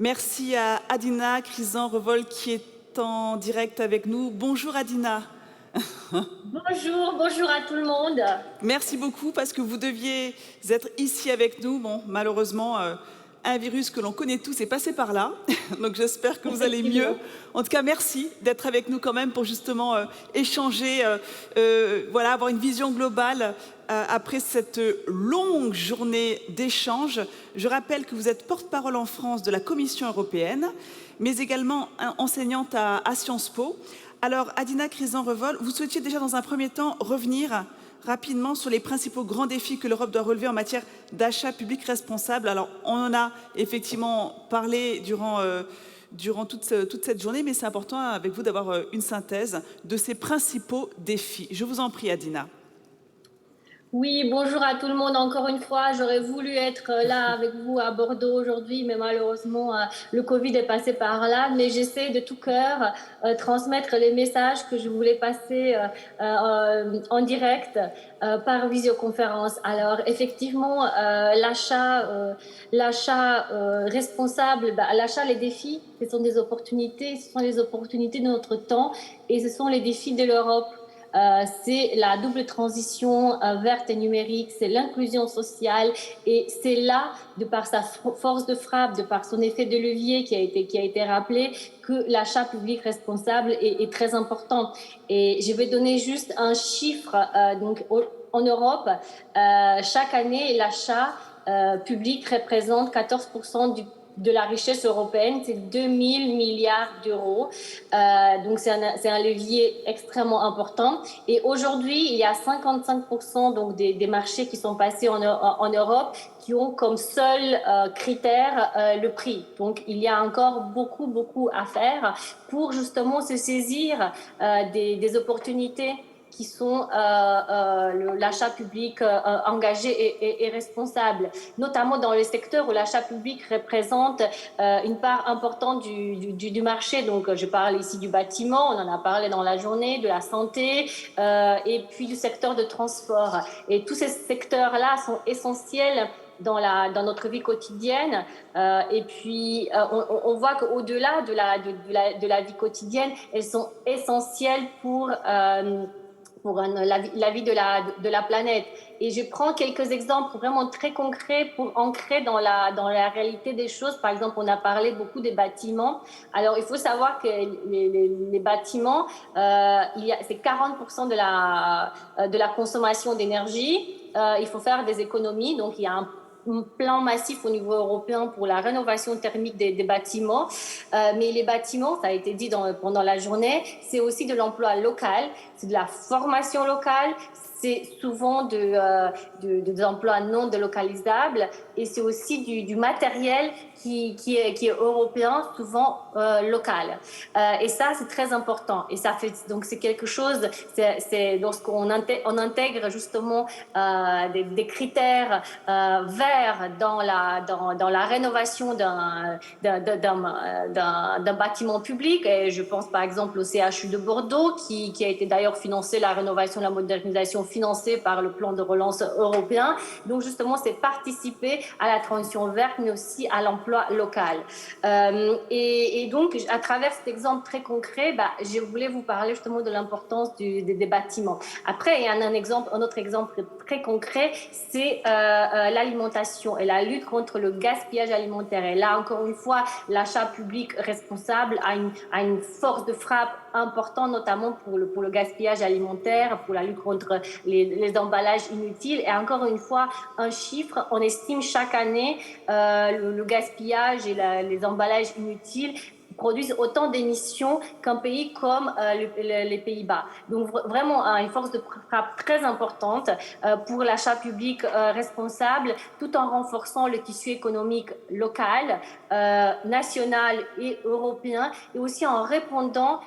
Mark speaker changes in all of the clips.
Speaker 1: Merci à Adina Crisan-Revol qui est en direct avec nous. Bonjour Adina.
Speaker 2: Bonjour, bonjour à tout le monde.
Speaker 1: Merci beaucoup parce que vous deviez être ici avec nous. Bon, malheureusement, un virus que l'on connaît tous est passé par là. Donc j'espère que vous allez mieux.
Speaker 2: Effectivement.
Speaker 1: En tout cas, merci d'être avec nous quand même pour justement échanger, voilà, avoir une vision globale après cette longue journée d'échange. Je rappelle que vous êtes porte-parole en France de la Commission européenne, mais également enseignante à Sciences Po. Alors, Adina Crisan-Revol, vous souhaitiez déjà dans un premier temps revenir rapidement sur les principaux grands défis que l'Europe doit relever en matière d'achat public responsable. Alors, on en a effectivement parlé durant toute cette journée, mais c'est important avec vous d'avoir une synthèse de ces principaux défis. Je vous en prie, Adina.
Speaker 2: Oui, bonjour à tout le monde encore une fois. J'aurais voulu être là avec vous à Bordeaux aujourd'hui, mais malheureusement, le Covid est passé par là. Mais j'essaie de tout cœur transmettre les messages que je voulais passer en direct par visioconférence. Alors, effectivement, l'achat responsable, l'achat, les défis, ce sont des opportunités, ce sont les opportunités de notre temps et ce sont les défis de l'Europe. C'est la double transition verte et numérique, c'est l'inclusion sociale et c'est là, de par sa force de frappe, de par son effet de levier qui a été rappelé, que l'achat public responsable est très important. Et je vais donner juste un chiffre. Donc, en Europe, chaque année, l'achat public représente 14% de la richesse européenne, c'est 2000 milliards d'euros. Donc c'est un levier extrêmement important. Et aujourd'hui, il y a 55% donc des marchés qui sont passés en Europe qui ont comme seul critère le prix. Donc il y a encore beaucoup à faire pour justement se saisir des opportunités qui sont l'achat public engagé et responsable, notamment dans les secteurs où l'achat public représente une part importante du marché. Donc, je parle ici du bâtiment, on en a parlé dans la journée, de la santé et puis du secteur de transport. Et tous ces secteurs-là sont essentiels dans notre vie quotidienne. Et puis, on voit qu'au-delà de la vie quotidienne, elles sont essentielles pour la vie de la planète. Et je prends quelques exemples vraiment très concrets pour ancrer dans la réalité des choses. Par exemple, on a parlé beaucoup des bâtiments. Alors, il faut savoir que les bâtiments, c'est 40% de la consommation d'énergie. Il faut faire des économies. Donc, il y a un plan massif au niveau européen pour la rénovation thermique des bâtiments. Mais les bâtiments, ça a été dit pendant la journée, c'est aussi de l'emploi local, c'est de la formation locale, c'est souvent des emplois non délocalisables et c'est aussi du matériel qui est européen, souvent local. Et ça, c'est très important. Et ça fait, donc c'est quelque chose, c'est lorsqu'on intègre justement des critères verts dans la rénovation d'un bâtiment public. Et je pense par exemple au CHU de Bordeaux qui a été d'ailleurs financé, la rénovation, la modernisation financée par le plan de relance européen. Donc justement, c'est participer à la transition verte, mais aussi à l'emploi local. Et donc, à travers cet exemple très concret, je voulais vous parler justement de l'importance des bâtiments. Après, il y a un autre exemple très concret, c'est l'alimentation et la lutte contre le gaspillage alimentaire. Et là, encore une fois, l'achat public responsable a une force de frappe importante, notamment pour le gaspillage alimentaire, pour la lutte contre les emballages inutiles. Et encore une fois, un chiffre, on estime chaque année le gaspillage et les emballages inutiles produisent autant d'émissions qu'un pays comme les Pays-Bas. Donc vraiment une force de frappe très importante pour l'achat public responsable, tout en renforçant le tissu économique local, national et européen, et aussi en répondant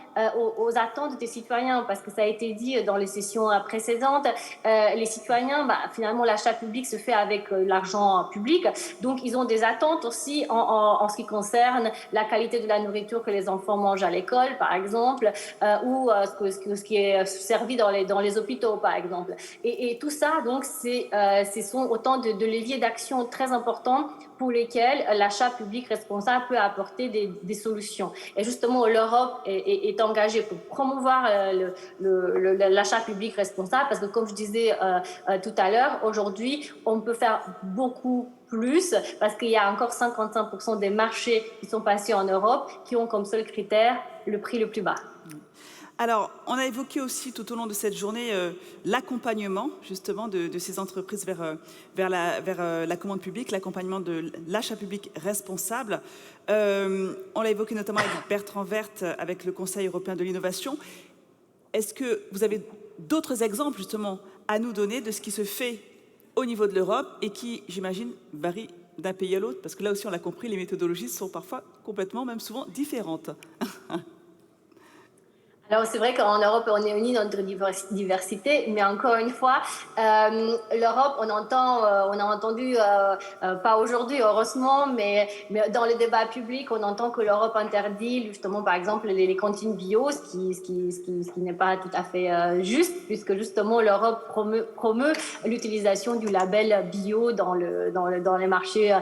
Speaker 2: aux attentes des citoyens, parce que ça a été dit dans les sessions précédentes, les citoyens, finalement, l'achat public se fait avec l'argent public, donc ils ont des attentes aussi en ce qui concerne la qualité de la nourriture que les enfants mangent à l'école, par exemple, ou ce qui est servi dans les hôpitaux, par exemple. Et tout ça, donc, ce sont autant de leviers d'action très importants pour lesquels l'achat public responsable peut apporter des solutions. Et justement, l'Europe est engagée pour promouvoir l'achat public responsable, parce que comme je disais tout à l'heure, aujourd'hui, on peut faire beaucoup plus, parce qu'il y a encore 55% des marchés qui sont passés en Europe qui ont comme seul critère le prix le plus bas.
Speaker 1: Alors, on a évoqué aussi tout au long de cette journée l'accompagnement justement de ces entreprises vers la commande publique, l'accompagnement de l'achat public responsable. On l'a évoqué notamment avec Bertrand Werth, avec le Conseil européen de l'innovation. Est-ce que vous avez d'autres exemples justement à nous donner de ce qui se fait au niveau de l'Europe et qui, j'imagine, varie d'un pays à l'autre? Parce que là aussi, on l'a compris, les méthodologies sont parfois complètement, même souvent différentes.
Speaker 2: Alors c'est vrai qu'en Europe, on est unis dans notre diversité, mais encore une fois, l'Europe, on a entendu, pas aujourd'hui heureusement, mais dans les débats publics, on entend que l'Europe interdit justement, par exemple, les cantines bio, ce qui n'est pas tout à fait juste, puisque justement l'Europe promeut l'utilisation du label bio dans les marchés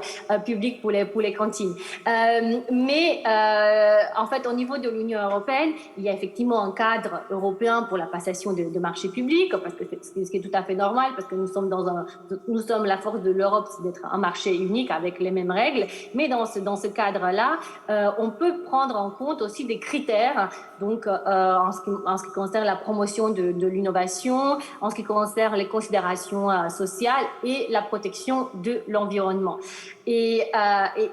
Speaker 2: publics pour les cantines. Mais en fait, au niveau de l'Union européenne, il y a effectivement un cadre européen pour la passation de marchés publics, parce que ce qui est tout à fait normal, parce que nous sommes la force de l'Europe, c'est d'être un marché unique avec les mêmes règles. Mais dans ce cadre-là, on peut prendre en compte aussi des critères, donc en ce qui concerne la promotion de l'innovation, en ce qui concerne les considérations sociales et la protection de l'environnement. Et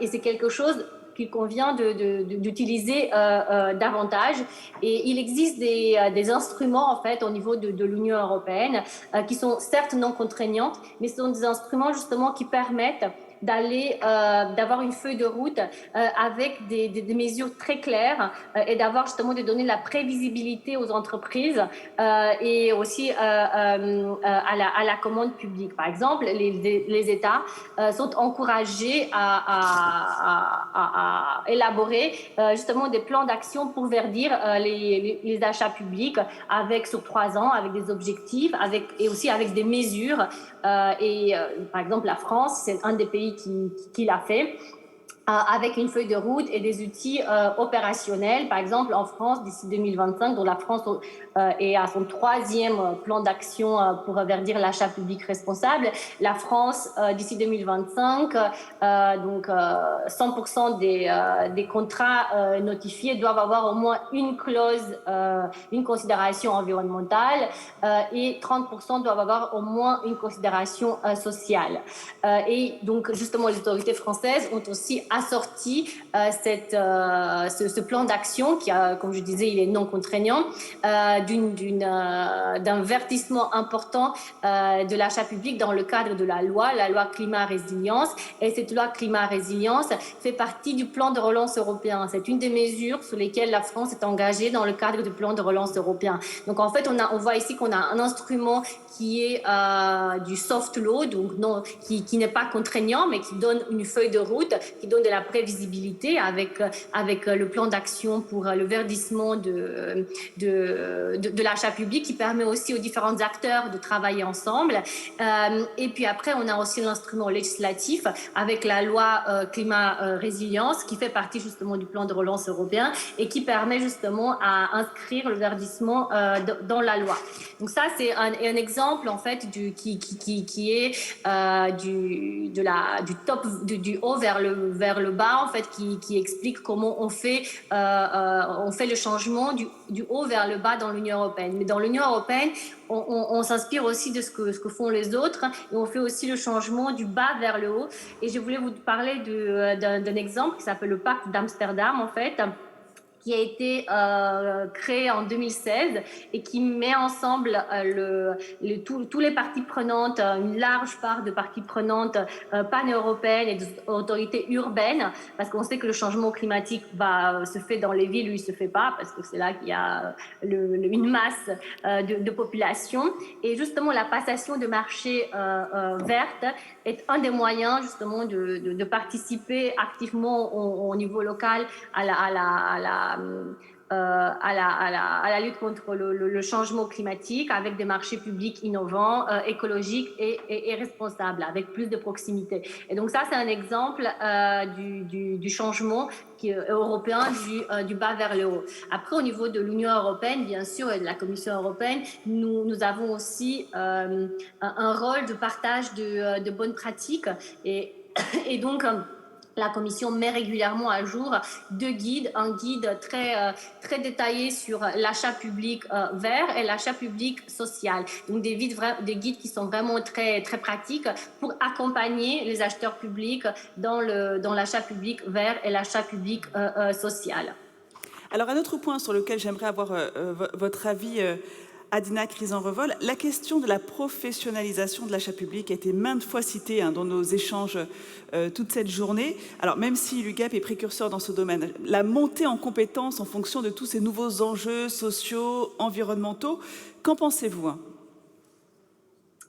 Speaker 2: c'est quelque chose qu'il convient d'utiliser davantage. Et il existe des instruments, en fait, au niveau de l'Union européenne, qui sont certes non contraignantes, mais ce sont des instruments, justement, qui permettent d'avoir une feuille de route avec des mesures très claires et d'avoir justement de donner la prévisibilité aux entreprises et aussi à la commande publique. Par exemple, les États sont encouragés à élaborer justement des plans d'action pour verdir les achats publics sur 3 ans, avec des objectifs et aussi avec des mesures. Par exemple, la France, c'est un des pays qui l'a fait, avec une feuille de route et des outils opérationnels. Par exemple, en France, d'ici 2025, dont la France est à son 3e plan d'action pour verdir l'achat public responsable. La France, d'ici 2025, donc 100% des contrats notifiés doivent avoir au moins une clause, une considération environnementale et 30% doivent avoir au moins une considération sociale. Et donc, justement, les autorités françaises ont aussi assorti ce plan d'action qui, comme je disais, il est non contraignant, d'un verdissement important de l'achat public dans le cadre de la loi climat résilience. Et cette loi climat résilience fait partie du plan de relance européen. C'est une des mesures sur lesquelles la France est engagée dans le cadre du plan de relance européen. Donc en fait, on voit ici qu'on a un instrument qui est du soft law, donc qui n'est pas contraignant, mais qui donne une feuille de route, qui donne de la prévisibilité avec le plan d'action pour le verdissement de l'achat public, qui permet aussi aux différents acteurs de travailler ensemble. Et puis après, on a aussi l'instrument législatif avec la loi climat résilience, qui fait partie justement du plan de relance européen et qui permet justement à inscrire le verdissement dans la loi. Donc ça, c'est un exemple en fait qui est du haut vers le bas, en fait, qui explique comment on fait le changement du haut vers le bas dans l'Union européenne. Mais dans l'Union européenne, on s'inspire aussi de ce que font les autres, et on fait aussi le changement du bas vers le haut. Et je voulais vous parler d'un exemple qui s'appelle le pacte d'Amsterdam, en fait, qui a été créé en 2016 et qui met ensemble tous les parties prenantes, une large part de parties prenantes pan-européennes et d'autorités urbaines, parce qu'on sait que le changement climatique se fait dans les villes où il ne se fait pas, parce que c'est là qu'il y a une masse de population. Et justement, la passation de marché verte est un des moyens justement de participer activement au niveau local à la lutte contre le changement climatique avec des marchés publics innovants, écologiques et responsables, avec plus de proximité. Et donc ça, c'est un exemple du changement européen du bas vers le haut. Après, au niveau de l'Union européenne, bien sûr, et de la Commission européenne, nous avons aussi un rôle de partage de bonnes pratiques et donc la Commission met régulièrement à jour deux guides, un guide très détaillé sur l'achat public vert et l'achat public social. Donc des guides qui sont vraiment très pratiques pour accompagner les acheteurs publics dans l'achat public vert et l'achat public social.
Speaker 1: Alors, un autre point sur lequel j'aimerais avoir votre avis, Adina Crisan-Revol, la question de la professionnalisation de l'achat public a été maintes fois citée dans nos échanges toute cette journée. Alors, même si l'UGAP est précurseur dans ce domaine, la montée en compétences en fonction de tous ces nouveaux enjeux sociaux, environnementaux, qu'en pensez-vous?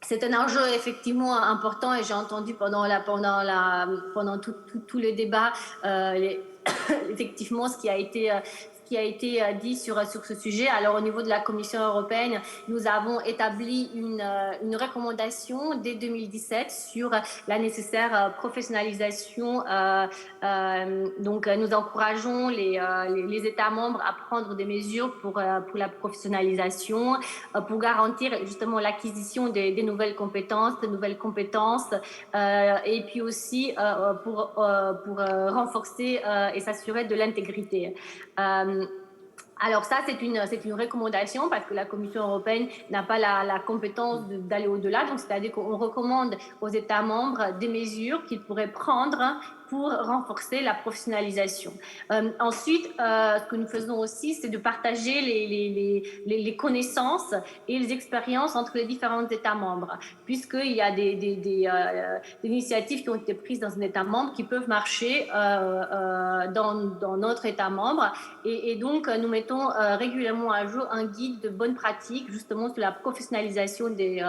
Speaker 2: C'est un enjeu effectivement important et j'ai entendu pendant tous les débats effectivement ce qui a été dit sur ce sujet. Alors au niveau de la Commission européenne, nous avons établi une recommandation dès 2017 sur la nécessaire professionnalisation. Donc nous encourageons les États membres à prendre des mesures pour la professionnalisation, pour garantir justement l'acquisition des nouvelles compétences, et puis aussi pour renforcer et s'assurer de l'intégrité. Alors ça, c'est une recommandation parce que la Commission européenne n'a pas la compétence d'aller au-delà. Donc, c'est-à-dire qu'on recommande aux États membres des mesures qu'ils pourraient prendre pour renforcer la professionnalisation. Ensuite, ce que nous faisons aussi, c'est de partager les connaissances et les expériences entre les différents États membres, puisqu'il y a des initiatives qui ont été prises dans un État membre qui peuvent marcher dans notre État membre. Et donc, nous mettons régulièrement à jour un guide de bonnes pratiques, justement, sur la professionnalisation de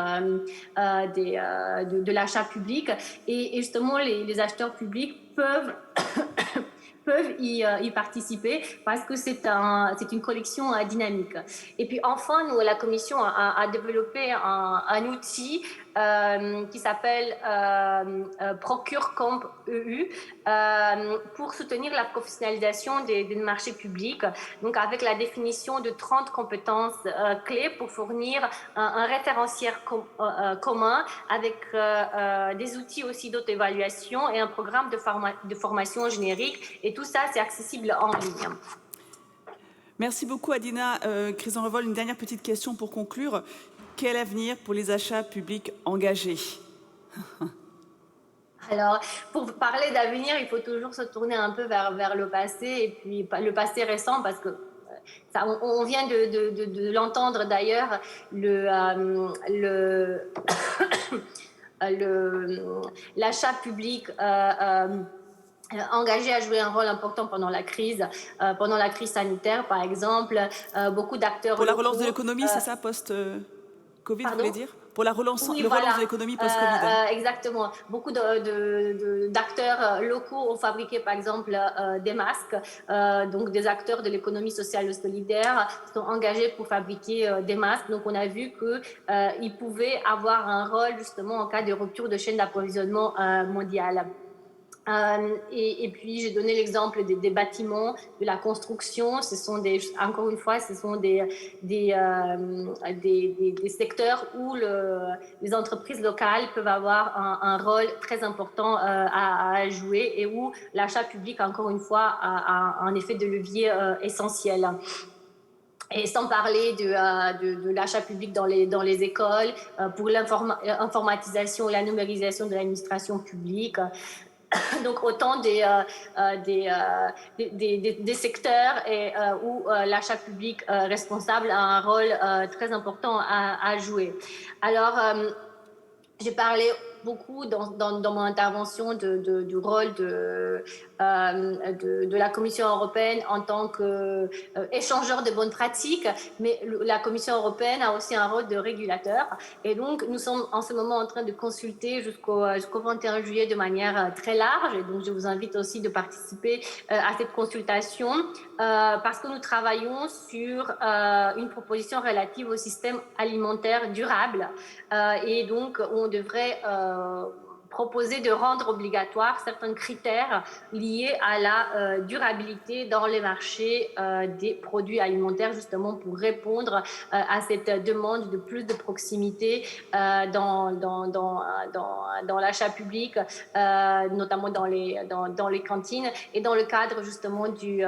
Speaker 2: l'achat public. Et justement, les acheteurs publics peuvent y participer parce que c'est une collection dynamique. Et puis enfin, la Commission a développé un outil qui s'appelle ProcureComp EU pour soutenir la professionnalisation des marchés publics, donc avec la définition de 30 compétences clés pour fournir un référentiel commun avec des outils aussi d'auto-évaluation et un programme de formation générique. Et tout ça, c'est accessible en ligne.
Speaker 1: Merci beaucoup, Adina Crisan-Revol. Une dernière petite question pour conclure. Quel avenir pour les achats publics engagés?
Speaker 2: Alors, pour parler d'avenir, il faut toujours se tourner un peu vers le passé, et puis le passé récent, parce que ça, on vient de l'entendre d'ailleurs, l'achat public engagé à jouer un rôle important pendant la crise sanitaire, par exemple. Beaucoup d'acteurs
Speaker 1: pour la relance de l'économie, c'est ça, post-Covid, vous voulez dire? Pour la relance,
Speaker 2: oui,
Speaker 1: relance de l'économie post-Covid.
Speaker 2: Exactement. Beaucoup d'acteurs locaux ont fabriqué, par exemple, des masques. Donc, des acteurs de l'économie sociale et solidaire sont engagés pour fabriquer des masques. Donc, on a vu qu'ils pouvaient avoir un rôle, justement, en cas de rupture de chaîne d'approvisionnement mondiale. Et puis, j'ai donné l'exemple des bâtiments, de la construction. Encore une fois, ce sont des secteurs où les entreprises locales peuvent avoir un rôle très important à jouer et où l'achat public, encore une fois, a un effet de levier essentiel. Et sans parler de l'achat public dans les écoles, pour l'informatisation et la numérisation de l'administration publique. Donc autant des secteurs où l'achat public responsable a un rôle très important à jouer. Alors, j'ai parlé beaucoup dans mon intervention du rôle de la Commission européenne en tant qu'échangeur de bonnes pratiques, mais la Commission européenne a aussi un rôle de régulateur. Et donc, nous sommes en ce moment en train de consulter jusqu'au 21 juillet de manière très large. Et donc, je vous invite aussi de participer à cette consultation parce que nous travaillons sur une proposition relative au système alimentaire durable. Et donc, on devrait proposer de rendre obligatoire certains critères liés à la durabilité dans les marchés des produits alimentaires, justement pour répondre à cette demande de plus de proximité dans l'achat public, notamment dans les cantines, et dans le cadre justement du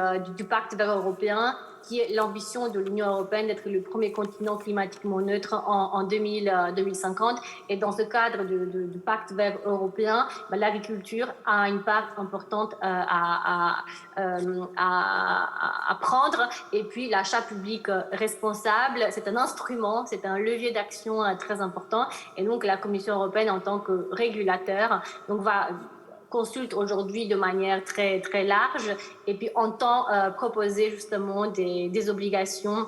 Speaker 2: pacte vert européen, qui est l'ambition de l'Union européenne d'être le premier continent climatiquement neutre en 2050. Et dans ce cadre du pacte vert européen, l'agriculture a une part importante à prendre. Et puis l'achat public responsable, c'est un instrument, c'est un levier d'action très important. Et donc la Commission européenne, en tant que régulateur, consulte aujourd'hui de manière très, très large et puis entend proposer justement des obligations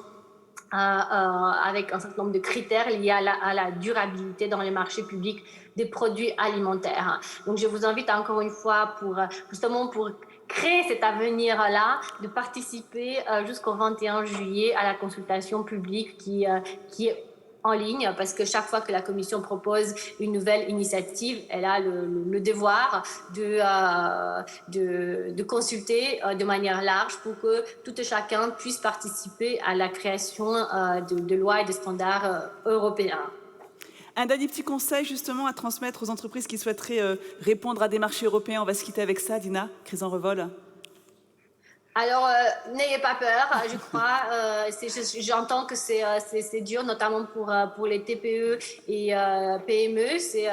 Speaker 2: avec un certain nombre de critères liés à la durabilité dans les marchés publics des produits alimentaires. Donc je vous invite encore une fois pour créer cet avenir-là, de participer jusqu'au 21 juillet à la consultation publique qui est en ligne, parce que chaque fois que la Commission propose une nouvelle initiative, elle a le devoir de consulter de manière large pour que tout et chacun puisse participer à la création de lois et de standards européens.
Speaker 1: Un dernier petit conseil justement à transmettre aux entreprises qui souhaiteraient répondre à des marchés européens. On va se quitter avec ça, Dina Crison-Revol.
Speaker 2: Alors, n'ayez pas peur, je crois. J'entends que c'est dur, notamment pour les TPE et PME. C'est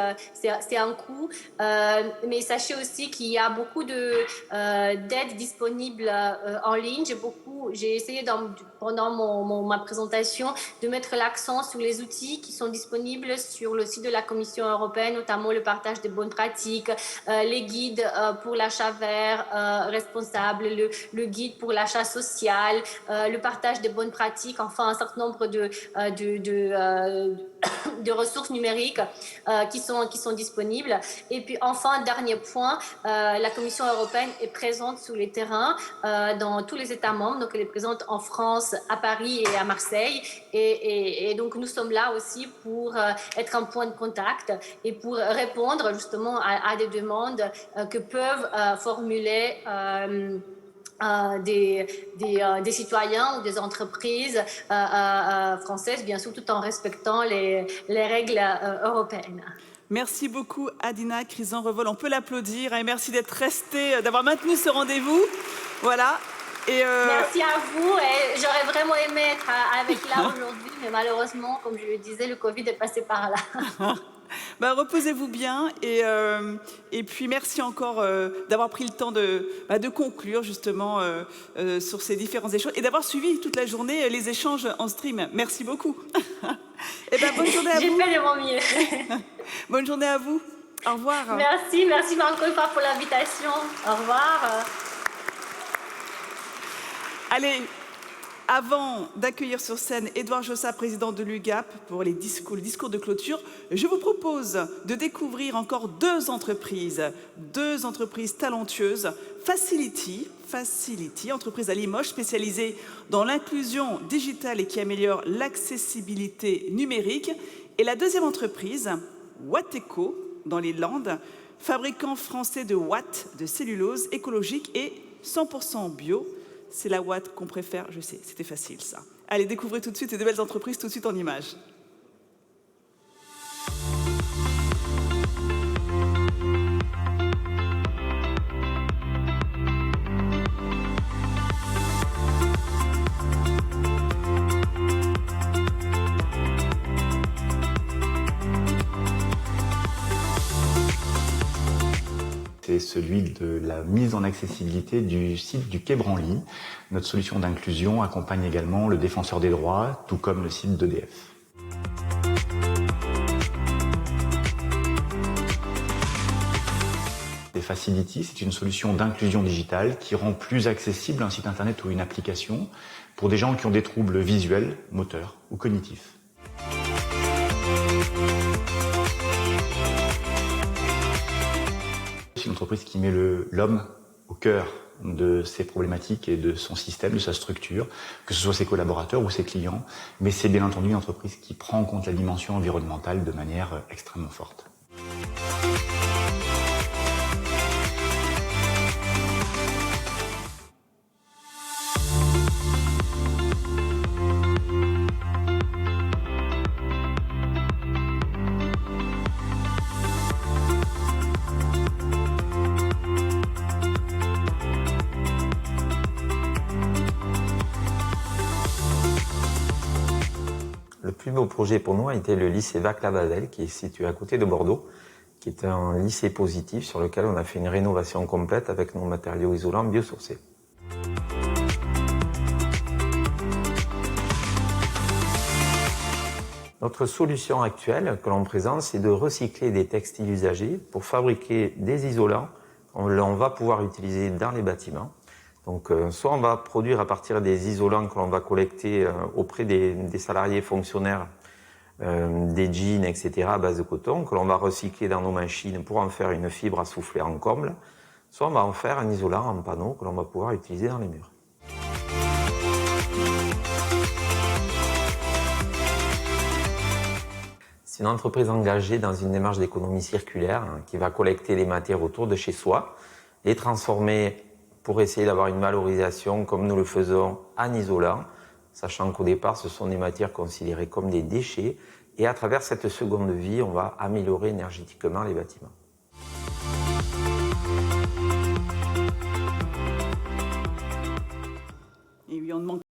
Speaker 2: un coût. Mais sachez aussi qu'il y a beaucoup d'aides disponibles en ligne. J'ai essayé pendant ma présentation de mettre l'accent sur les outils qui sont disponibles sur le site de la Commission européenne, notamment le partage de bonnes pratiques, les guides pour l'achat vert responsable, le guide pour l'achat social, le partage de bonnes pratiques, enfin un certain nombre de ressources numériques qui sont disponibles. Et puis enfin, dernier point, la Commission européenne est présente sur les terrains dans tous les États membres, donc elle est présente en France, à Paris et à Marseille, et donc nous sommes là aussi pour être un point de contact et pour répondre justement à des demandes que peuvent formuler des citoyens ou des entreprises françaises, bien sûr, tout en respectant les règles européennes.
Speaker 1: Merci beaucoup, Adina Crison-Revol. On peut l'applaudir et merci d'être restée, d'avoir maintenu ce rendez-vous. Voilà.
Speaker 2: Merci à vous. Et j'aurais vraiment aimé être avec là aujourd'hui, mais malheureusement, comme je le disais, le Covid est passé par là.
Speaker 1: Reposez-vous bien et puis merci encore d'avoir pris le temps de conclure justement sur ces différents échanges et d'avoir suivi toute la journée les échanges en stream. Merci beaucoup. Bonne journée à vous.
Speaker 2: J'ai fait de mon mieux.
Speaker 1: Bonne journée à vous. Au revoir.
Speaker 2: Merci encore une fois pour l'invitation. Au revoir.
Speaker 1: Allez. Avant d'accueillir sur scène Édouard Jossa, président de l'UGAP, pour le discours de clôture, je vous propose de découvrir encore deux entreprises talentueuses. Facility, entreprise à Limoges spécialisée dans l'inclusion digitale et qui améliore l'accessibilité numérique. Et la deuxième entreprise, Watteco, dans les Landes, fabricant français de watts de cellulose écologique et 100% bio. C'est la Watt qu'on préfère, je sais, c'était facile ça. Allez, découvrez tout de suite ces deux belles entreprises tout de suite en images.
Speaker 3: c'est celui de la mise en accessibilité du site du Quai Branly. Notre solution d'inclusion accompagne également le défenseur des droits, tout comme le site d'EDF. Facility, c'est une solution d'inclusion digitale qui rend plus accessible un site internet ou une application pour des gens qui ont des troubles visuels, moteurs ou cognitifs. C'est une entreprise qui met l'homme au cœur de ses problématiques et de son système, de sa structure, que ce soit ses collaborateurs ou ses clients, mais c'est bien entendu une entreprise qui prend en compte la dimension environnementale de manière extrêmement forte.
Speaker 4: Le plus beau projet pour nous a été le lycée Vaclav-Havel, qui est situé à côté de Bordeaux, qui est un lycée positif sur lequel on a fait une rénovation complète avec nos matériaux isolants biosourcés. Notre solution actuelle que l'on présente, c'est de recycler des textiles usagés pour fabriquer des isolants qu'on va pouvoir utiliser dans les bâtiments. Donc, soit on va produire à partir des isolants que l'on va collecter auprès des salariés fonctionnaires, des jeans, etc. à base de coton, que l'on va recycler dans nos machines pour en faire une fibre à souffler en comble, soit on va en faire un isolant en panneau que l'on va pouvoir utiliser dans les murs. C'est une entreprise engagée dans une démarche d'économie circulaire qui va collecter les matières autour de chez soi, les transformer pour essayer d'avoir une valorisation comme nous le faisons en isolant, sachant qu'au départ, ce sont des matières considérées comme des déchets. Et à travers cette seconde vie, on va améliorer énergétiquement les bâtiments.
Speaker 1: Et oui, on demande